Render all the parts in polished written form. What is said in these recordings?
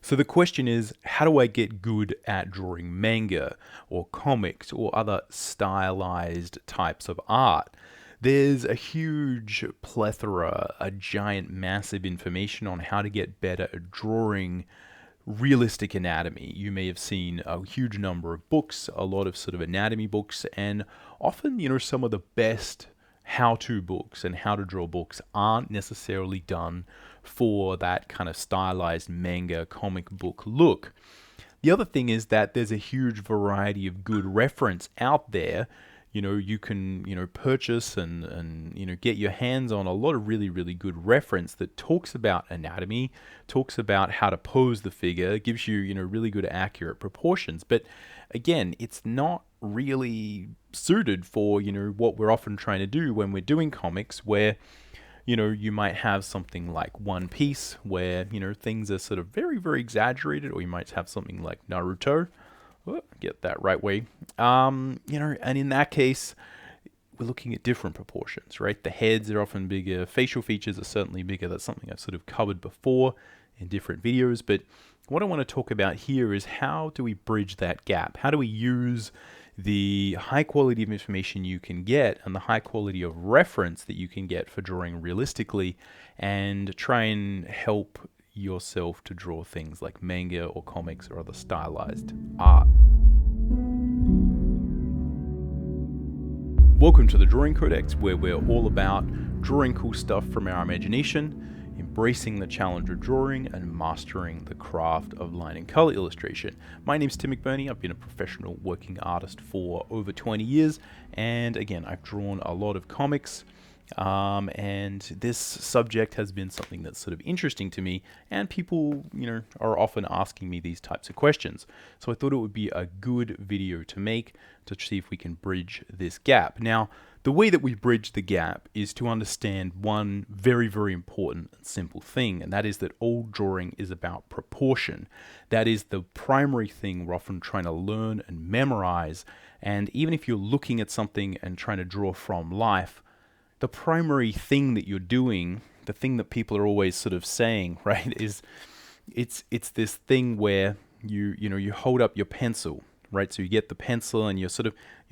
So the question is, how do I get good at drawing manga or comics or other stylized types of art? There's a huge plethora, a giant massive information on how to get better at drawing realistic anatomy. You may have seen a huge number of books, a lot of sort of anatomy books, and often, some of the best how-to books and how to draw books aren't necessarily done for that kind of stylized manga comic book look. The other thing is that there's a huge variety of good reference out there. You can, purchase and get your hands on a lot of really, really good reference that talks about anatomy, talks about how to pose the figure, gives you, really good accurate proportions. But again, it's not really suited for, what we're often trying to do when we're doing comics, where you might have something like One Piece where, things are sort of very, very exaggerated, or you might have something like Naruto. Get that right way. And in that case, we're looking at different proportions, right? The heads are often bigger. Facial features are certainly bigger. That's something I've sort of covered before in different videos. But what I want to talk about here is how do we bridge that gap? How do we use the high quality of information you can get and the high quality of reference that you can get for drawing realistically and try and help yourself to draw things like manga or comics or other stylized art. Welcome to the Drawing Codex, where we're all about drawing cool stuff from our imagination, embracing the challenge of drawing, and mastering the craft of line and color illustration. My name's Mcburnie. I've been a professional working artist for over 20 years, and again, I've drawn a lot of comics. And this subject has been something that's sort of interesting to me, and people, are often asking me these types of questions. So I thought it would be a good video to make to see if we can bridge this gap. Now, the way that we bridge the gap is to understand one very, very important and simple thing, and that is that all drawing is about proportion. That is the primary thing we're often trying to learn and memorize. And even if you're looking at something and trying to draw from life, the primary thing that you're doing, the thing that people are always sort of saying, right, is it's this thing where you hold up your pencil, right? So you get the pencil and you're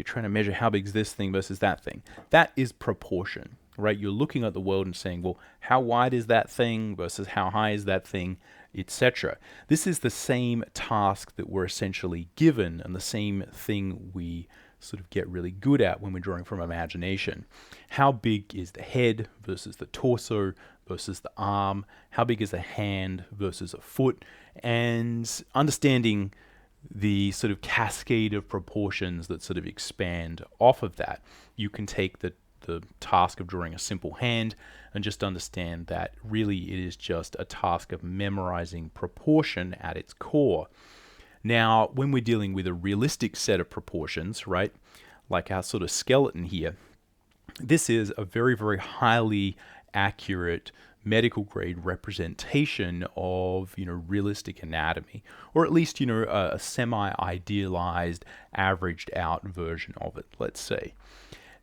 trying to measure how big is this thing versus that thing. That is proportion, right? You're looking at the world and saying, well, how wide is that thing versus how high is that thing, etc. This is the same task that we're essentially given and the same thing we sort of get really good at when we're drawing from imagination. How big is the head versus the torso versus the arm? How big is a hand versus a foot? And understanding the sort of cascade of proportions that sort of expand off of that. You can take the task of drawing a simple hand and just understand that really it is just a task of memorizing proportion at its core. Now, when we're dealing with a realistic set of proportions, right, like our sort of skeleton here, this is a very, very highly accurate medical grade representation of, realistic anatomy, or at least, a semi-idealized, averaged out version of it, let's say.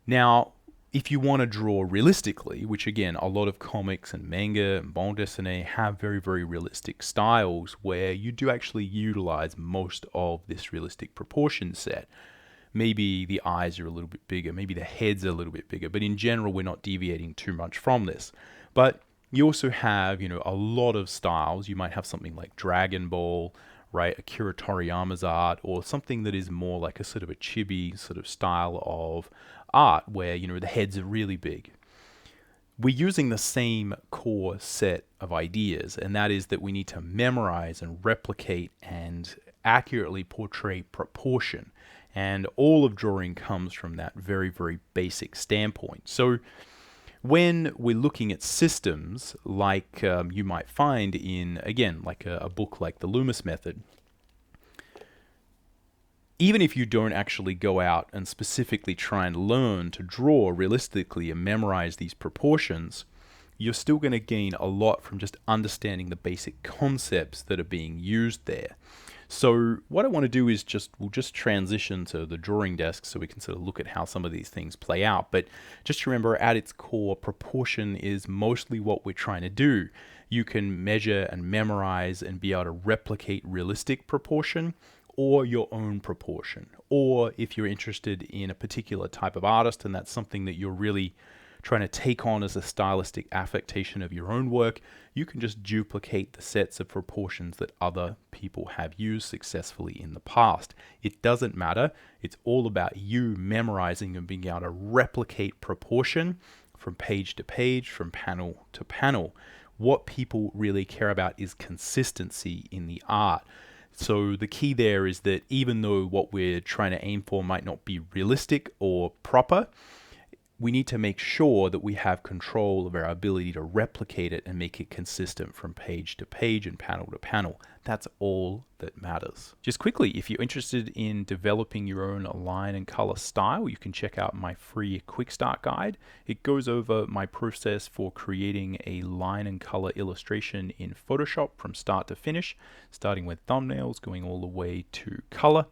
Now, if you want to draw realistically, which again, a lot of comics and manga and bande dessinée have very, very realistic styles where you do actually utilize most of this realistic proportion set. Maybe the eyes are a little bit bigger, maybe the head's a little bit bigger, but in general, we're not deviating too much from this. But you also have, a lot of styles. You might have something like Dragon Ball, right, Akira Toriyama's art, or something that is more like a sort of a chibi sort of style of art where, the heads are really big. We're using the same core set of ideas, and that is that we need to memorize and replicate and accurately portray proportion. And all of drawing comes from that very, very basic standpoint. So when we're looking at systems like you might find in, again, like a book like the Loomis Method, even if you don't actually go out and specifically try and learn to draw realistically and memorize these proportions, you're still going to gain a lot from just understanding the basic concepts that are being used there. So what I want to do is we'll just transition to the drawing desk so we can sort of look at how some of these things play out. But just remember, at its core, proportion is mostly what we're trying to do. You can measure and memorize and be able to replicate realistic proportion or your own proportion. Or if you're interested in a particular type of artist and that's something that you're really trying to take on as a stylistic affectation of your own work, you can just duplicate the sets of proportions that other people have used successfully in the past. It doesn't matter. It's all about you memorizing and being able to replicate proportion from page to page, from panel to panel. What people really care about is consistency in the art. So the key there is that even though what we're trying to aim for might not be realistic or proper, we need to make sure that we have control of our ability to replicate it and make it consistent from page to page and panel to panel. That's all that matters. Just quickly, if you're interested in developing your own line and color style, you can check out my free quick start guide. It goes over my process for creating a line and color illustration in Photoshop from start to finish, starting with thumbnails, going all the way to color.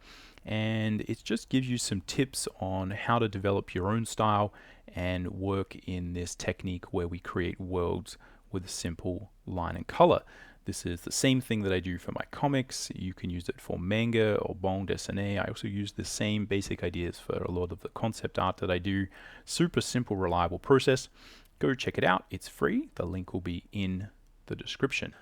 And it just gives you some tips on how to develop your own style and work in this technique where we create worlds with a simple line and color. This is the same thing that I do for my comics. You can use it for manga or bande dessinée. I also use the same basic ideas for a lot of the concept art that I do. Super simple, reliable process. Go check it out. It's free. The link will be in the description.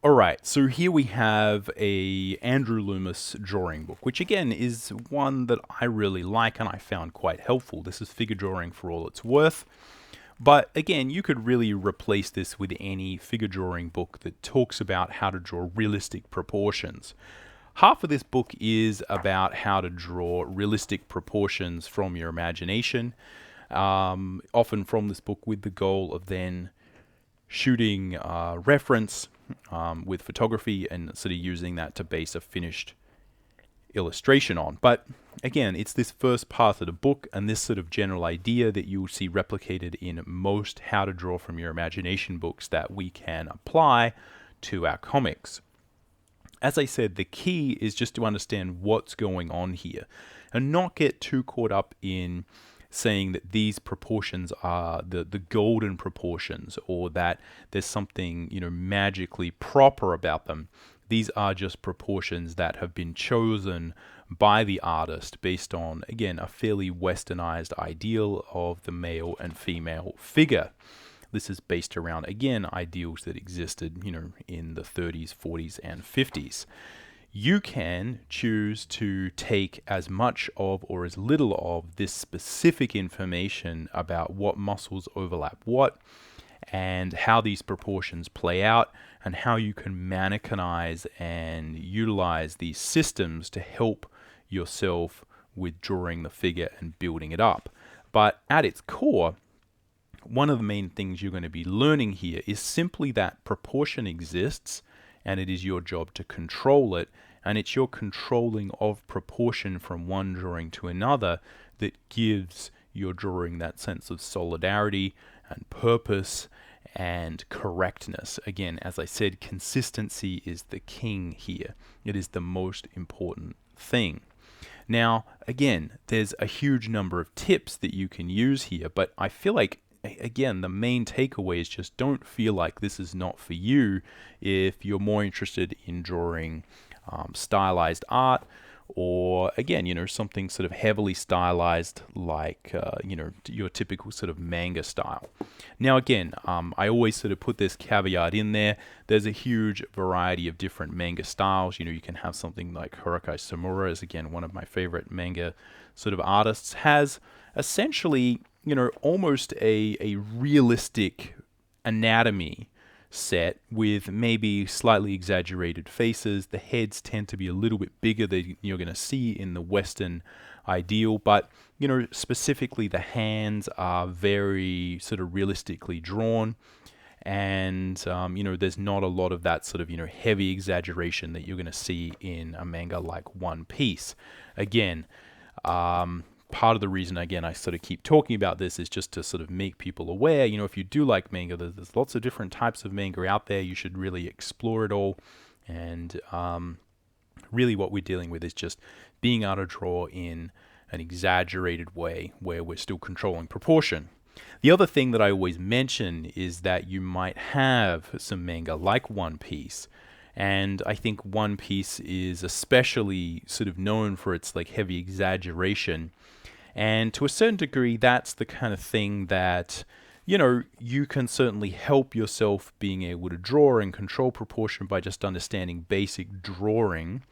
All right, so here we have a Andrew Loomis drawing book, which again is one that I really like and I found quite helpful. This is figure drawing for all it's worth. But again, you could really replace this with any figure drawing book that talks about how to draw realistic proportions. Half of this book is about how to draw realistic proportions from your imagination, often from this book with the goal of then shooting reference with photography and sort of using that to base a finished illustration on. But again, it's this first part of the book and this sort of general idea that you will see replicated in most how to draw from your imagination books that we can apply to our comics. As I said, the key is just to understand what's going on here and not get too caught up in saying that these proportions are the golden proportions or that there's something, magically proper about them. These are just proportions that have been chosen by the artist based on, again, a fairly westernized ideal of the male and female figure. This is based around, again, ideals that existed, in the 30s, 40s, and 50s. You can choose to take as much of or as little of this specific information about what muscles overlap what and how these proportions play out and how you can mannequinize and utilize these systems to help yourself with drawing the figure and building it up. But at its core, one of the main things you're going to be learning here is simply that proportion exists and it is your job to control it, and it's your controlling of proportion from one drawing to another that gives your drawing that sense of solidarity and purpose and correctness. Again, as I said, consistency is the king here. It is the most important thing. Now, again, there's a huge number of tips that you can use here, but I feel like again, the main takeaway is just don't feel like this is not for you if you're more interested in drawing stylized art or, again, something sort of heavily stylized like, your typical sort of manga style. Now, again, I always sort of put this caveat in there. There's a huge variety of different manga styles. You can have something like Haruka Samura is, again, one of my favorite manga sort of artists, has essentially almost a realistic anatomy set with maybe slightly exaggerated faces. The heads tend to be a little bit bigger than you're going to see in the Western ideal, but specifically the hands are very sort of realistically drawn, and there's not a lot of that sort of heavy exaggeration that you're going to see in a manga like One Piece. Again, part of the reason, again, I sort of keep talking about this is just to sort of make people aware, if you do like manga, there's lots of different types of manga out there. You should really explore it all. And really what we're dealing with is just being able to draw in an exaggerated way where we're still controlling proportion. The other thing that I always mention is that you might have some manga like One Piece, and I think One Piece is especially sort of known for its like heavy exaggeration, and to a certain degree that's the kind of thing that you can certainly help yourself being able to draw and control proportion by just understanding basic drawing.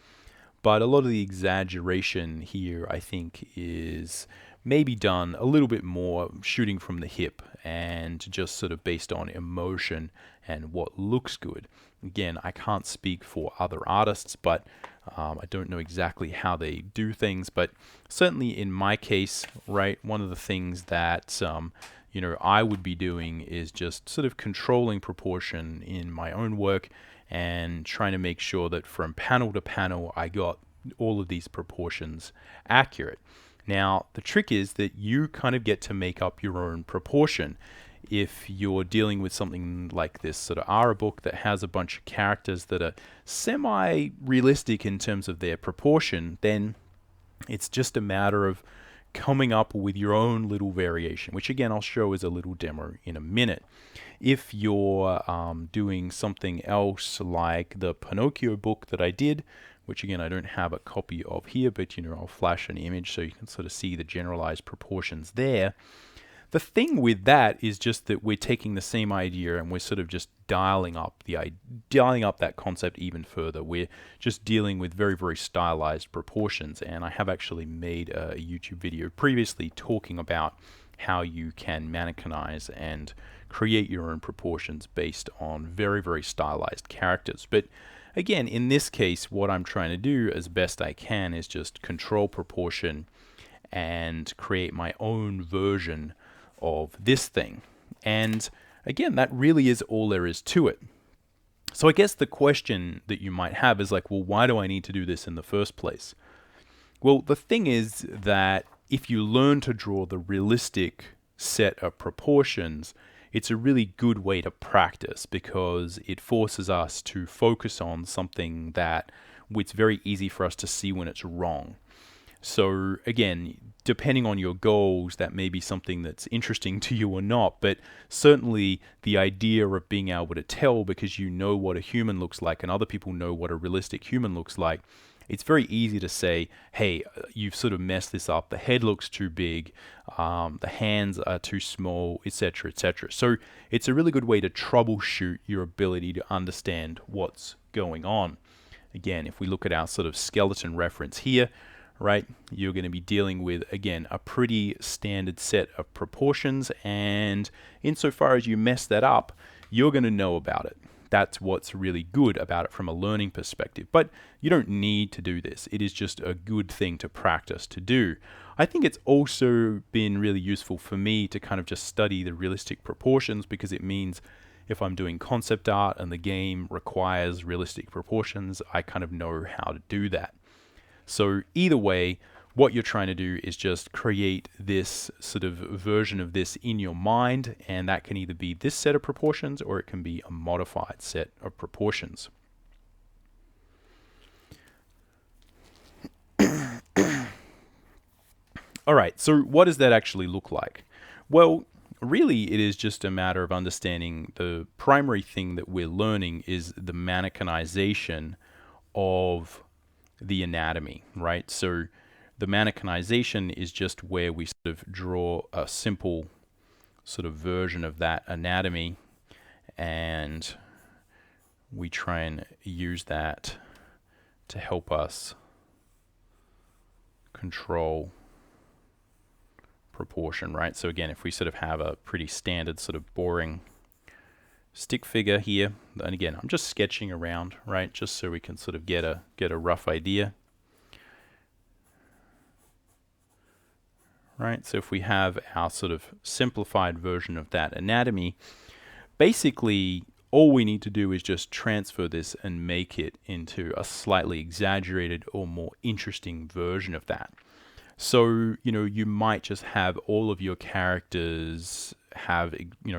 But a lot of the exaggeration here, I think, is maybe done a little bit more shooting from the hip and just sort of based on emotion and what looks good. Again, I can't speak for other artists, but I don't know exactly how they do things. But certainly in my case, right, one of the things that I would be doing is just sort of controlling proportion in my own work and trying to make sure that from panel to panel I got all of these proportions accurate. Now, the trick is that you kind of get to make up your own proportion. If you're dealing with something like this sort of ARA book that has a bunch of characters that are semi-realistic in terms of their proportion, then it's just a matter of coming up with your own little variation, which again I'll show as a little demo in a minute. If you're doing something else like the Pinocchio book that I did, which again I don't have a copy of here, but I'll flash an image so you can sort of see the generalized proportions there. The thing with that is just that we're taking the same idea and we're sort of just dialing up that concept even further. We're just dealing with very, very stylized proportions, and I have actually made a YouTube video previously talking about how you can mannequinize and create your own proportions based on very, very stylized characters. But again, in this case, what I'm trying to do as best I can is just control proportion and create my own version of this thing. And again, that really is all there is to it. So I guess the question that you might have is like, well, why do I need to do this in the first place? Well, the thing is that if you learn to draw the realistic set of proportions, it's a really good way to practice because it forces us to focus on something that it's very easy for us to see when it's wrong. So again, depending on your goals, that may be something that's interesting to you or not, but certainly the idea of being able to tell because you know what a human looks like and other people know what a realistic human looks like, it's very easy to say, hey, you've sort of messed this up. The head looks too big, the hands are too small, etc., etc. So it's a really good way to troubleshoot your ability to understand what's going on. Again, if we look at our sort of skeleton reference here, right, you're going to be dealing with, again, a pretty standard set of proportions, and insofar as you mess that up, you're going to know about it. That's what's really good about it from a learning perspective. But you don't need to do this. It is just a good thing to practice to do. I think it's also been really useful for me to kind of just study the realistic proportions because it means if I'm doing concept art and the game requires realistic proportions, I kind of know how to do that. So either way, what you're trying to do is just create this sort of version of this in your mind, and that can either be this set of proportions or it can be a modified set of proportions. All right, so what does that actually look like? Well, really it is just a matter of understanding the primary thing that we're learning is the mannequinization of the anatomy, right? So the mannequinization is just where we sort of draw a simple sort of version of that anatomy and we try and use that to help us control proportion, right? So again, if we sort of have a pretty standard sort of boring stick figure here, and again I'm just sketching around, right, just so we can sort of get a rough idea, right? So if we have our sort of simplified version of that anatomy, basically all we need to do is just transfer this and make it into a slightly exaggerated or more interesting version of that. So you might just have all of your characters have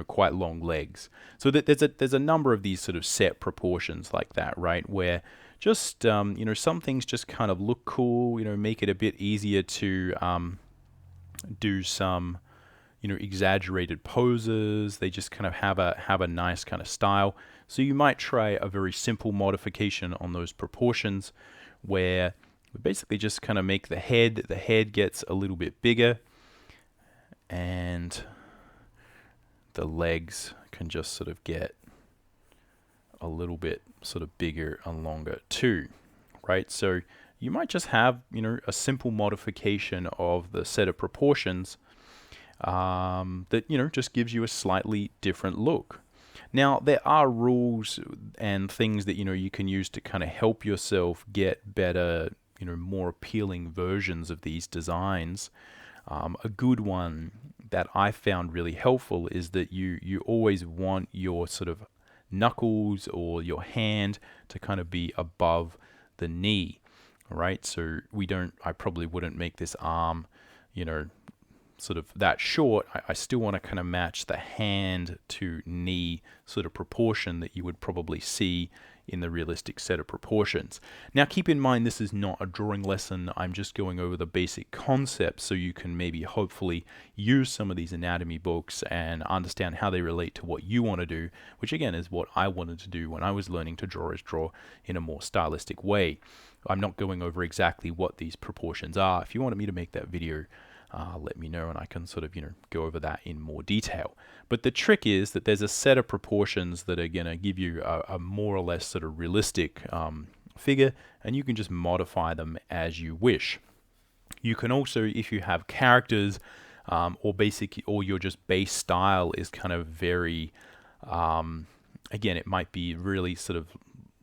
quite long legs. So that there's a number of these sort of set proportions like that, right? Where just some things just kind of look cool, make it a bit easier to do some exaggerated poses. They just kind of have a nice kind of style. So you might try a very simple modification on those proportions where we basically just kind of make the head gets a little bit bigger, and the legs can just sort of get a little bit sort of bigger and longer too, right? So you might just have, a simple modification of the set of proportions that, just gives you a slightly different look. Now, there are rules and things that, you can use to kind of help yourself get better, more appealing versions of these designs. A good one that I found really helpful is that you always want your sort of knuckles or your hand to kind of be above the knee, right? So I probably wouldn't make this arm, sort of that short. I still want to kind of match the hand to knee sort of proportion that you would probably see in the realistic set of proportions. Now keep in mind, this is not a drawing lesson. I'm just going over the basic concepts so you can maybe hopefully use some of these anatomy books and understand how they relate to what you want to do, which again is what I wanted to do when I was learning to draw, is draw in a more stylistic way. I'm not going over exactly what these proportions are. If you wanted me to make that video, let me know and I can sort of, go over that in more detail. But the trick is that there's a set of proportions that are going to give you a more or less sort of realistic figure, and you can just modify them as you wish. You can also, if you have characters or your just base style is kind of very, again, it might be really sort of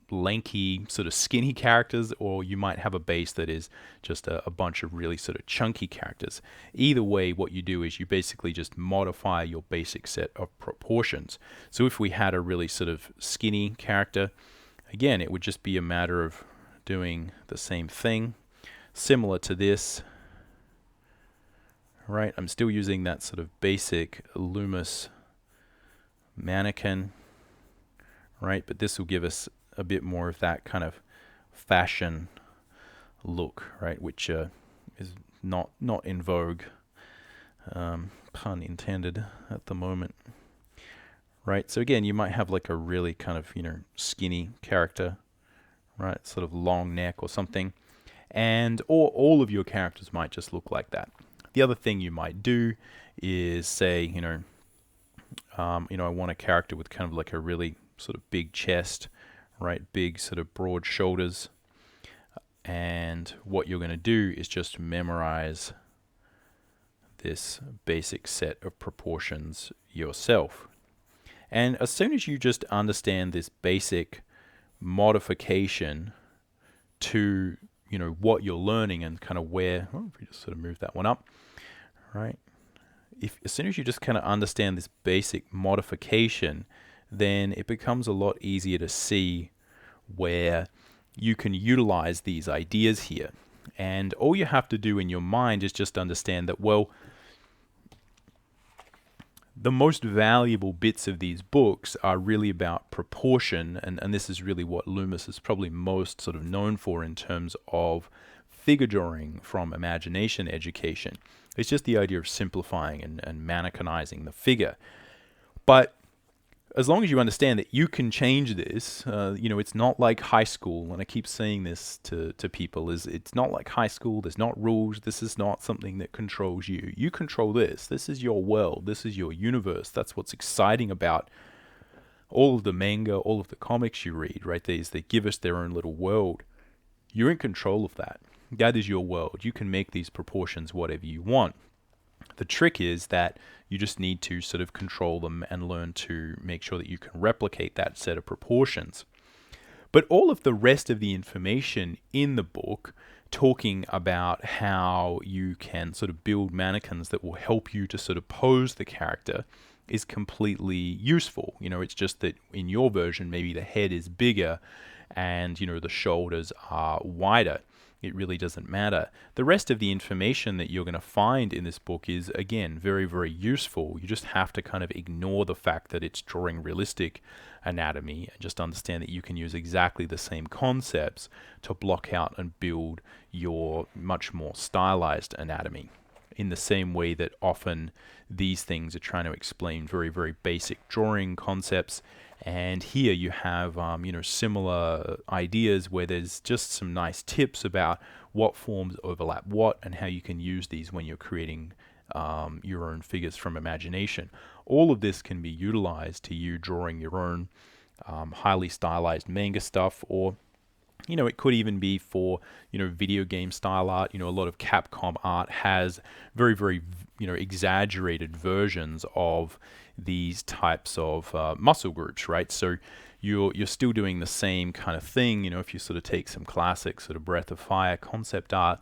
lanky, sort of skinny characters, or you might have a base that is just a bunch of really sort of chunky characters. Either way, what you do is you basically just modify your basic set of proportions. So if we had a really sort of skinny character, again, it would just be a matter of doing the same thing, similar to this, right? I'm still using that sort of basic Loomis mannequin, right? But this will give us a bit more of that kind of fashion look, right? Which is not in vogue, pun intended, at the moment, right? So again, you might have like a really kind of skinny character, right? Sort of long neck or something, or all of your characters might just look like that. The other thing you might do is say, I want a character with kind of like a really sort of big chest, right? Big sort of broad shoulders. And what you're going to do is just memorize this basic set of proportions yourself. And as soon as you just understand this basic modification to, what you're learning and kind of where, if we just sort of move that one up, right? As soon as you just kind of understand this basic modification, then it becomes a lot easier to see where you can utilize these ideas here. And all you have to do in your mind is just understand that, well, the most valuable bits of these books are really about proportion, and this is really what Loomis is probably most sort of known for in terms of figure drawing from imagination education. It's just the idea of simplifying and mannequinizing the figure. But as long as you understand that you can change this, it's not like high school, and I keep saying this to people, it's not like high school, there's not rules, this is not something that controls you. You control this is your world, this is your universe. That's what's exciting about all of the manga, all of the comics you read, right? They give us their own little world. You're in control of that. That is your world. You can make these proportions whatever you want. The trick is that you just need to sort of control them and learn to make sure that you can replicate that set of proportions. But all of the rest of the information in the book, talking about how you can sort of build mannequins that will help you to sort of pose the character, is completely useful. It's just that in your version, maybe the head is bigger and, the shoulders are wider. It really doesn't matter. The rest of the information that you're going to find in this book is, again, very, very useful. You just have to kind of ignore the fact that it's drawing realistic anatomy and just understand that you can use exactly the same concepts to block out and build your much more stylized anatomy. in the same way that often these things are trying to explain very, very basic drawing concepts. And here you have, similar ideas where there's just some nice tips about what forms overlap what and how you can use these when you're creating your own figures from imagination. All of this can be utilized to you drawing your own highly stylized manga stuff, or it could even be for, video game style art. A lot of Capcom art has very, very, exaggerated versions of these types of muscle groups, right? So you're still doing the same kind of thing. If you sort of take some classic sort of Breath of Fire concept art,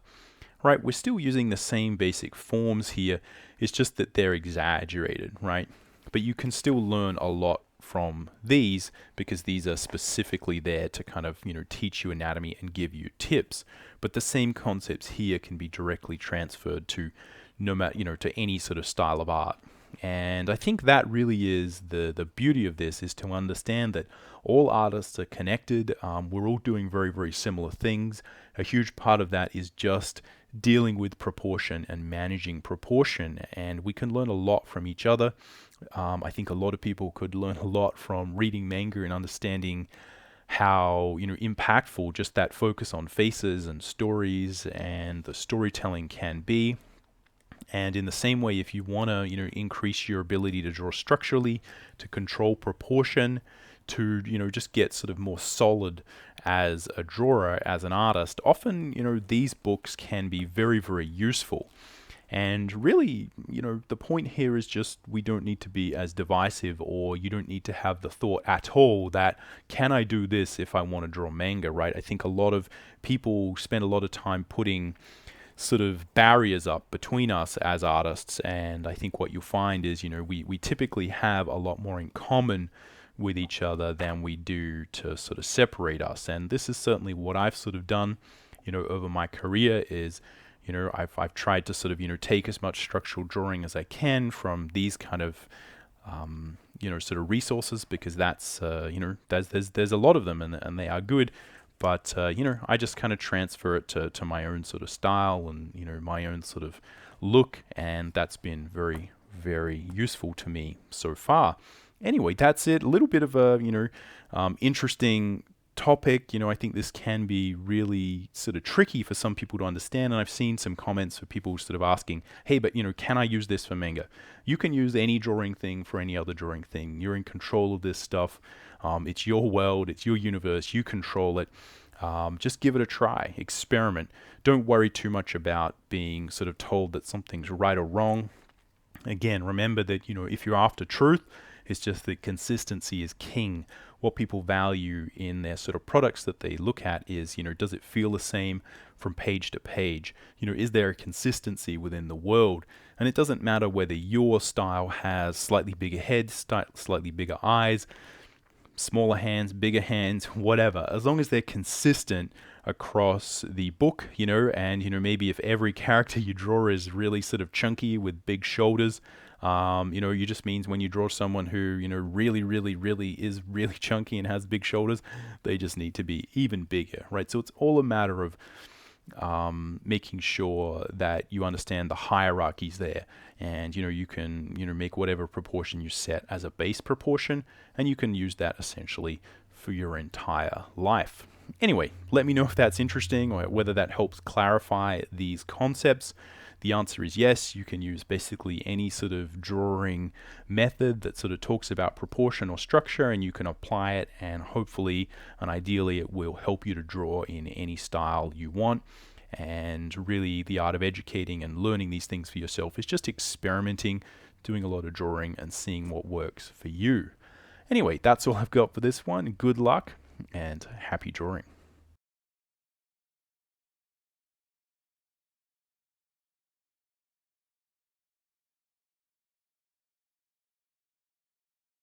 right? We're still using the same basic forms here. It's just that they're exaggerated, right? But you can still learn a lot from these because these are specifically there to kind of, teach you anatomy and give you tips. But the same concepts here can be directly transferred to no matter, to any sort of style of art. And I think that really is the beauty of this, is to understand that all artists are connected. We're all doing very, very similar things. A huge part of that is just dealing with proportion and managing proportion, and we can learn a lot from each other. I think a lot of people could learn a lot from reading manga and understanding how impactful just that focus on faces and stories and the storytelling can be. And in the same way, if you want to increase your ability to draw structurally, to control proportion, to just get sort of more solid as a drawer, as an artist, often these books can be very, very useful. And really, the point here is just we don't need to be as divisive, or you don't need to have the thought at all that, can I do this if I want to draw manga, right? I think a lot of people spend a lot of time putting sort of barriers up between us as artists, and I think what you'll find is, we typically have a lot more in common with each other than we do to sort of separate us. And this is certainly what I've sort of done, over my career is, I've tried to sort of, take as much structural drawing as I can from these kind of, sort of resources, because that's, there's a lot of them, and they are good. But, I just kind of transfer it to my own sort of style and, my own sort of look. And that's been very, very useful to me so far. Anyway, that's it. A little bit of a, interesting topic. I think this can be really sort of tricky for some people to understand. And I've seen some comments of people sort of asking, hey, but, can I use this for manga? You can use any drawing thing for any other drawing thing. You're in control of this stuff. It's your world. It's your universe. You control it. Just give it a try. Experiment. Don't worry too much about being sort of told that something's right or wrong. Again, remember that, if you're after truth, it's just that consistency is king. What people value in their sort of products that they look at is, does it feel the same from page to page? Is there a consistency within the world? And it doesn't matter whether your style has slightly bigger head, slightly bigger eyes, smaller hands, bigger hands, whatever. As long as they're consistent across the book, and, maybe if every character you draw is really sort of chunky with big shoulders, you just means when you draw someone who, really, really, really is really chunky and has big shoulders, they just need to be even bigger, right? So it's all a matter of making sure that you understand the hierarchies there, and you can make whatever proportion you set as a base proportion, and you can use that essentially for your entire life. Anyway, let me know if that's interesting or whether that helps clarify these concepts. The answer is yes. You can use basically any sort of drawing method that sort of talks about proportion or structure, and you can apply it, and hopefully and ideally it will help you to draw in any style you want. And really the art of educating and learning these things for yourself is just experimenting, doing a lot of drawing and seeing what works for you. Anyway, that's all I've got for this one. Good luck and happy drawing.